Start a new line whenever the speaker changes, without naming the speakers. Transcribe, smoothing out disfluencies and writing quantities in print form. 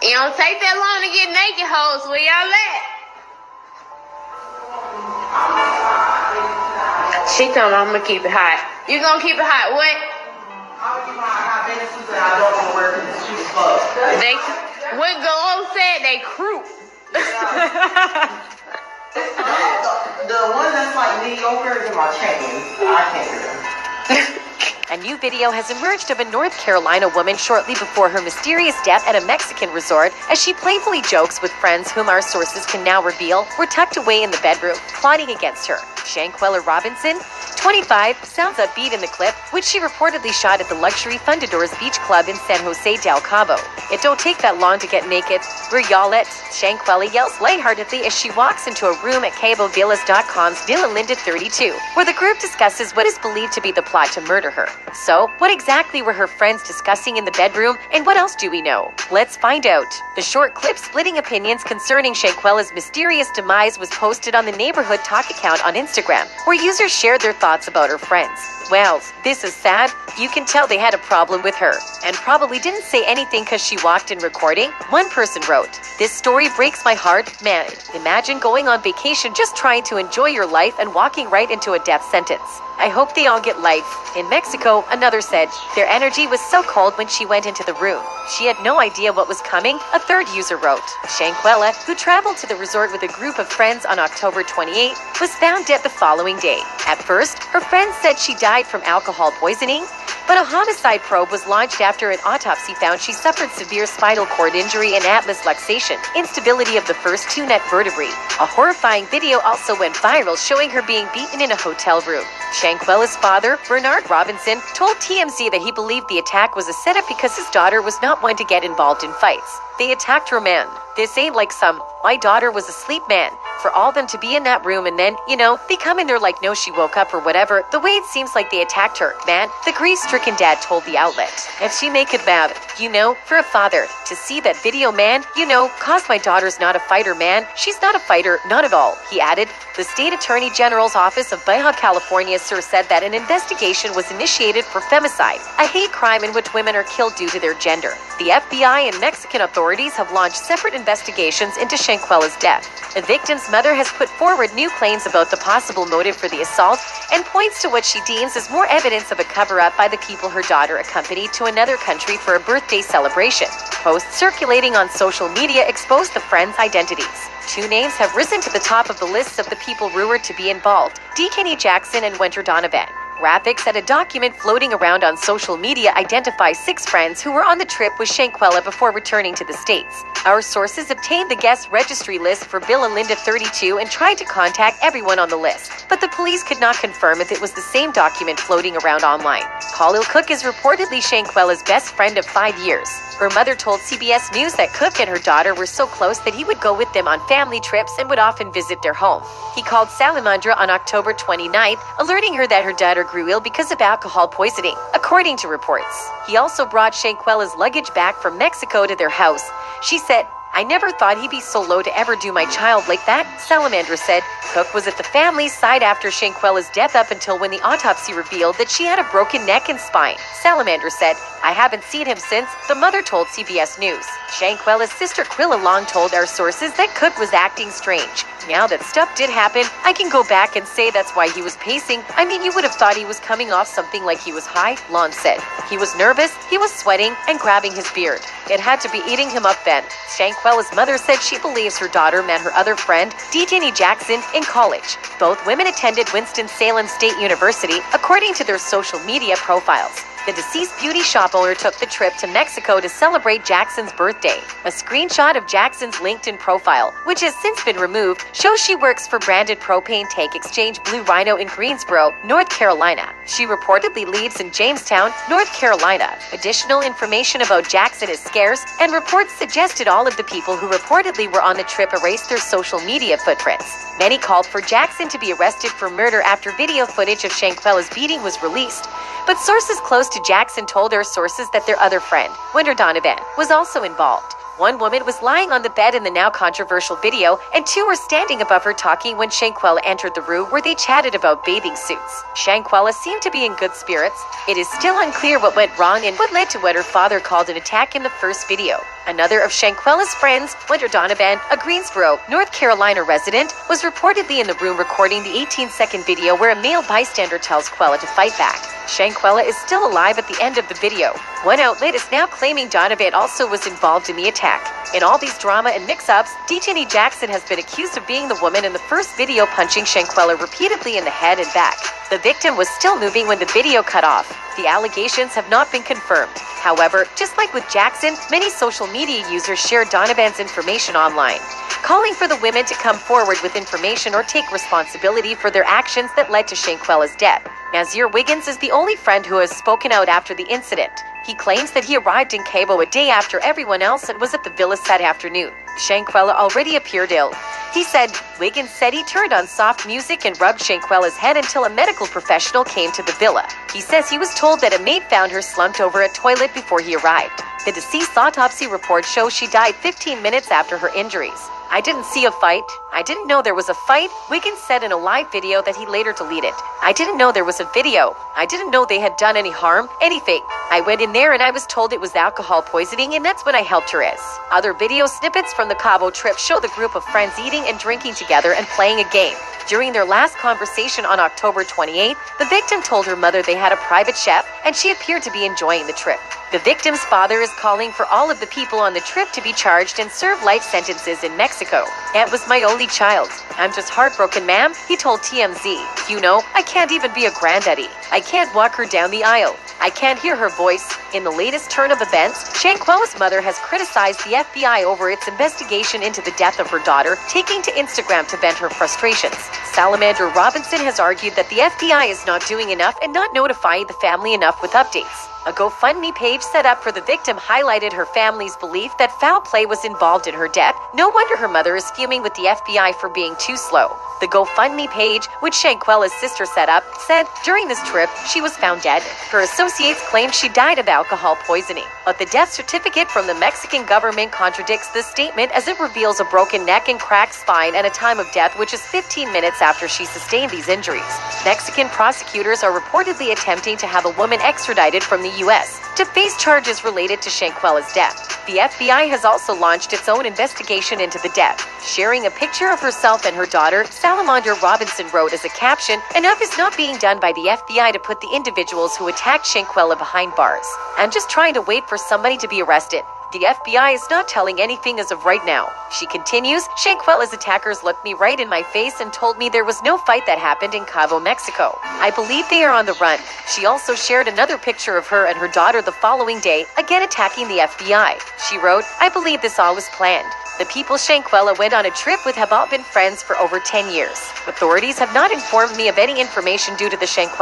It don't take that long to get naked, hoes. Where y'all at? She told me I'm gonna keep it hot. You gonna keep it hot? What?
I'm gonna keep it hot. I don't want to wear this shoes fuck.
What Go said, they crew.
The one that's like mediocre is in my chains. I can't do them.
A new video has emerged of a North Carolina woman shortly before her mysterious death at a Mexican resort as she playfully jokes with friends whom our sources can now reveal were tucked away in the bedroom, plotting against her. Shanquella Robinson, 25, sounds upbeat in the clip, which she reportedly shot at the luxury Fundadores Beach Club in San Jose del Cabo. It don't take that long to get naked. Where y'all at? Shanquella yells lightheartedly as she walks into a room at CaboVillas.com's Villa Linda 32, where the group discusses what is believed to be the plot to murder her. So, what exactly were her friends discussing in the bedroom, and what else do we know? Let's find out. The short clip splitting opinions concerning Shanquella's mysterious demise was posted on the Neighborhood Talk account on Instagram, where users shared their thoughts about her friends. Well, this is sad. You can tell they had a problem with her, and probably didn't say anything because she walked in recording. One person wrote, "This story breaks my heart, man. Imagine going on vacation just trying to enjoy your life and walking right into a death sentence. I hope they all get life." In Mexico, another said, "Their energy was so cold when she went into the room. She had no idea what was coming," a third user wrote. Shanquella, who traveled to the resort with a group of friends on October 28, was found dead the following day. At first, her friends said she died from alcohol poisoning, but a homicide probe was launched after an autopsy found she suffered severe spinal cord injury and atlas luxation, instability of the first two neck vertebrae. A horrifying video also went viral showing her being beaten in a hotel room. Shanquella's father, Bernard Robinson, told TMZ that he believed the attack was a setup because his daughter was not one to get involved in fights. "They attacked her, man. This ain't like some, my daughter was asleep, man. For all them to be in that room and then, they come in there like no she woke up or whatever, the way it seems like they attacked her, man," the grief-stricken dad told the outlet. "And she make it bad, for a father, to see that video, man, cause my daughter's not a fighter, man. She's not a fighter, not at all," he added. The State Attorney General's Office of Baja California said that an investigation was initiated for femicide, a hate crime in which women are killed due to their gender. The FBI and Mexican authorities have launched separate investigations into Shanquella's death. The victim's mother has put forward new claims about the possible motive for the assault and points to what she deems as more evidence of a cover-up by the people her daughter accompanied to another country for a birthday celebration. Posts circulating on social media expose the friends' identities. Two names have risen to the top of the lists of the people rumored to be involved: Kenny Jackson and Winter Donovan. Graphics at a document floating around on social media identify 6 friends who were on the trip with Shanquella before returning to the States. Our sources obtained the guest registry list for Villa Linda 32 and tried to contact everyone on the list, but the police could not confirm if it was the same document floating around online. Khalil Cook is reportedly Shanquella's best friend of 5 years. Her mother told CBS News that Cook and her daughter were so close that he would go with them on family trips and would often visit their home. He called Salamandra on October 29th, alerting her that her daughter grew ill because of alcohol poisoning, according to reports. He also brought Shanquella's luggage back from Mexico to their house. She said, "I never thought he'd be so low to ever do my child like that," Salamandra said. Cook was at the family's side after Shanquella's death up until when the autopsy revealed that she had a broken neck and spine. Salamandra said, "I haven't seen him since," the mother told CBS News. Shanquella's sister Quilla Long told our sources that Cook was acting strange. "Now that stuff did happen, I can go back and say that's why he was pacing. I mean, you would have thought he was coming off something like he was high," Long said. "He was nervous, he was sweating, and grabbing his beard. It had to be eating him up then." Shanquella's mother said she believes her daughter met her other friend, Kenny Jackson, in college. Both women attended Winston-Salem State University, according to their social media profiles. The deceased beauty shop owner took the trip to Mexico to celebrate Jackson's birthday. A screenshot of Jackson's LinkedIn profile, which has since been removed, shows she works for branded propane tank exchange Blue Rhino in Greensboro, North Carolina. She reportedly lives in Jamestown, North Carolina. Additional information about Jackson is scarce, and reports suggested all of the people who reportedly were on the trip erased their social media footprints. Many called for Jackson to be arrested for murder after video footage of Shanquella's beating was released. But sources close to Jackson told our sources that their other friend, Winter Donovan, was also involved. One woman was lying on the bed in the now controversial video, and two were standing above her talking when Shanquella entered the room where they chatted about bathing suits. Shanquella seemed to be in good spirits. It is still unclear what went wrong and what led to what her father called an attack in the first video. Another of Shanquella's friends, Winter Donovan, a Greensboro, North Carolina resident, was reportedly in the room recording the 18-second video where a male bystander tells Quella to fight back. Shanquella is still alive at the end of the video. One outlet is now claiming Donovan also was involved in the attack. In all these drama and mix-ups, Dejani Jackson has been accused of being the woman in the first video punching Shanquella repeatedly in the head and back. The victim was still moving when the video cut off. The allegations have not been confirmed. However, just like with Jackson, many social media users shared Donovan's information online, calling for the women to come forward with information or take responsibility for their actions that led to Shanquella's death. Nazir Wiggins is the only friend who has spoken out after the incident. He claims that he arrived in Cabo a day after everyone else and was at the villa that afternoon. Shanquella already appeared ill. He said, Wiggins said he turned on soft music and rubbed Shanquella's head until a medical professional came to the villa. He says he was told that a maid found her slumped over a toilet before he arrived. The deceased autopsy report shows she died 15 minutes after her injuries. I didn't see a fight. I didn't know there was a fight, Wiggins said in a live video that he later deleted. I didn't know there was a video. I didn't know they had done any harm, anything. I went in there and I was told it was alcohol poisoning, and that's when I helped her as. Other video snippets from the Cabo trip show the group of friends eating and drinking together and playing a game. During their last conversation on October 28th, the victim told her mother they had a private chef and she appeared to be enjoying the trip. The victim's father is calling for all of the people on the trip to be charged and serve life sentences in Mexico. Aunt was my only child. I'm just heartbroken, ma'am, he told TMZ. You know, I can't even be a granddaddy. I can't walk her down the aisle. I can't hear her voice. In the latest turn of events, Shanquella's mother has criticized the FBI over its investigation into the death of her daughter, taking to Instagram to vent her frustrations. Shanquella Robinson has argued that the FBI is not doing enough and not notifying the family enough with updates. A GoFundMe page set up for the victim highlighted her family's belief that foul play was involved in her death. No wonder her mother is fuming with the FBI for being too slow. The GoFundMe page, which Shanquella's sister set up, said during this trip she was found dead. Her associates claimed she died of alcohol poisoning, but the death certificate from the Mexican government contradicts this statement as it reveals a broken neck and cracked spine at a time of death which is 15 minutes after she sustained these injuries. Mexican prosecutors are reportedly attempting to have a woman extradited from the U.S. to face charges related to Shanquella's death. The FBI has also launched its own investigation into the death, sharing a picture of herself and her daughter. Shanquella Robinson wrote as a caption, "Enough is not being done by the FBI to put the individuals who attacked Shanquella behind bars. I'm just trying to wait for somebody to be arrested. The FBI is not telling anything as of right now." She continues, "Shanquella's attackers looked me right in my face and told me there was no fight that happened in Cabo, Mexico. I believe they are on the run." She also shared another picture of her and her daughter the following day, again attacking the FBI. She wrote, "I believe this all was planned. The people Shanquella went on a trip with have all been friends for over 10 years. Authorities have not informed me of any information due to the Shanquella